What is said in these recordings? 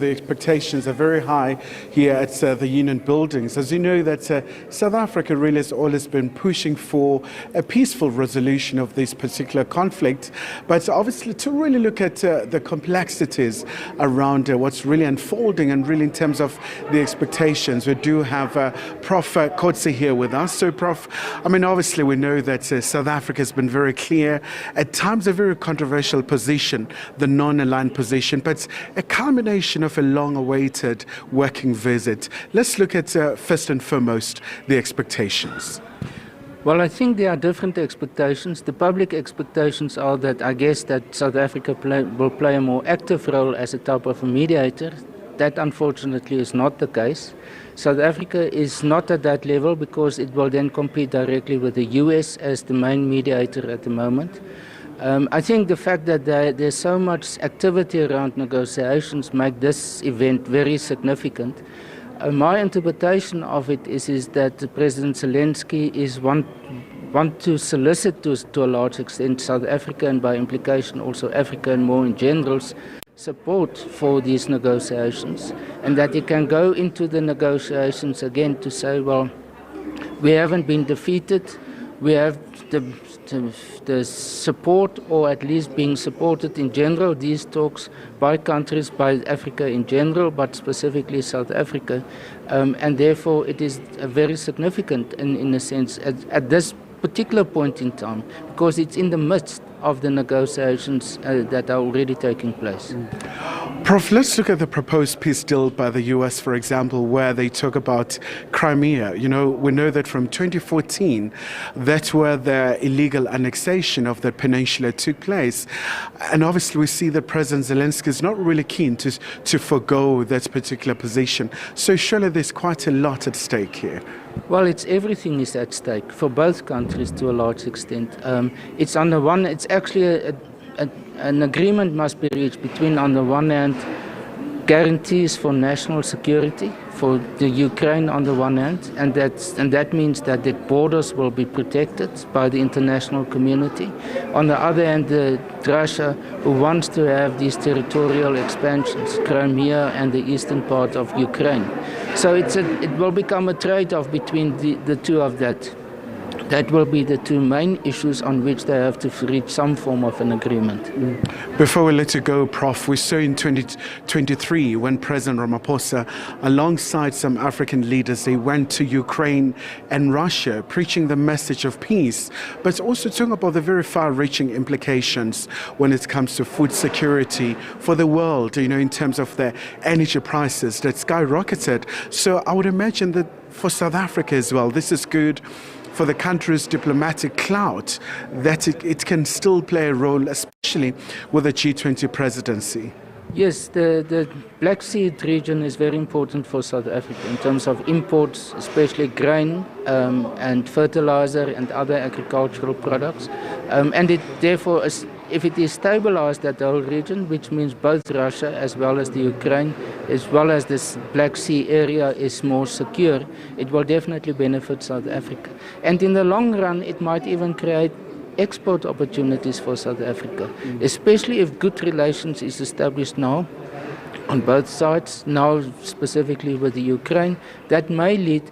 the expectations are very high here at the Union buildings. As you know, that South Africa really has always been pushing for a peaceful resolution of this particular conflict, but obviously to really look at the complexities around what's really unfolding and really in terms of the expectations. We do have Prof Kotzé here with us. So, Prof, I mean, obviously we know that South Africa has been very clear, at times a very controversial position, the non-aligned position, but a culmination of a long-awaited working visit. Let's look at, first and foremost, the expectations. Well, I think there are different expectations. The public expectations are that I guess that South Africa will play a more active role as a type of a mediator. That unfortunately is not the case. South Africa is not at that level because it will then compete directly with the US as the main mediator at the moment. I think the fact that there's so much activity around negotiations make this event very significant. My interpretation of it is that President Zelenskyy is want to solicit to a large extent South Africa and by implication also Africa and more in general's support for these negotiations, and that he can go into the negotiations again to say, well, we haven't been defeated, we have the support, or at least being supported in general, these talks by countries, by Africa in general, but specifically South Africa, and therefore it is very significant in a sense at this particular point in time, because it's in the midst of the negotiations that are already taking place. Prof, let's look at the proposed peace deal by the US, for example, where they talk about Crimea. You know, we know that from 2014, that's where the illegal annexation of the peninsula took place. And obviously we see that President Zelenskyy is not really keen to forgo that particular position. So surely there's quite a lot at stake here. Well, everything is at stake for both countries to a large extent. It's actually an agreement must be reached between, on the one hand, guarantees for national security for the Ukraine on the one hand, and that means that the borders will be protected by the international community. On the other hand, Russia, who wants to have these territorial expansions, Crimea and the eastern part of Ukraine. So it will become a trade-off between the two of that. That will be the two main issues on which they have to reach some form of an agreement. Before we let you go, Prof, we saw in 2023 when President Ramaphosa, alongside some African leaders, they went to Ukraine and Russia, preaching the message of peace, but also talking about the very far-reaching implications when it comes to food security for the world, you know, in terms of the energy prices that skyrocketed. So I would imagine that for South Africa as well, this is good for the country's diplomatic clout, that it can still play a role, especially with the G20 presidency. Yes, the Black Sea region is very important for South Africa in terms of imports, especially grain and fertilizer and other agricultural products. And it therefore, if it is stabilized, that whole region, which means both Russia as well as the Ukraine, as well as this Black Sea area is more secure, it will definitely benefit South Africa. And in the long run, it might even create export opportunities for South Africa, especially if good relations is established now on both sides, now specifically with the Ukraine, that may lead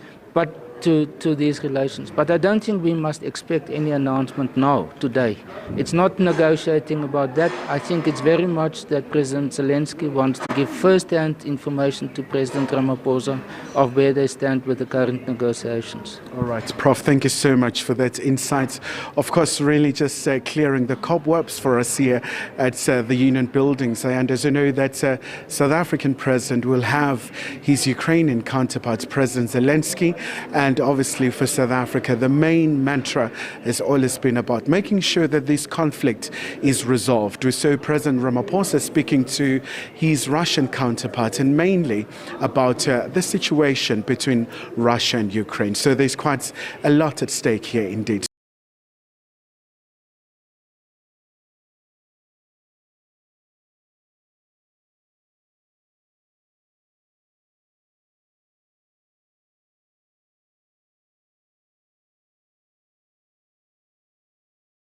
to these relations. But I don't think we must expect any announcement now, today. It's not negotiating about that. I think it's very much that President Zelenskyy wants to give first-hand information to President Ramaphosa of where they stand with the current negotiations. All right, Prof, thank you so much for that insight. Of course, really just clearing the cobwebs for us here at the Union buildings. And as you know, that South African president will have his Ukrainian counterpart, President Zelenskyy, and obviously for South Africa, the main mantra has always been about making sure that this conflict is resolved. We saw President Ramaphosa speaking to his Russian counterpart, and mainly about the situation between Russia and Ukraine. So there's quite a lot at stake here indeed.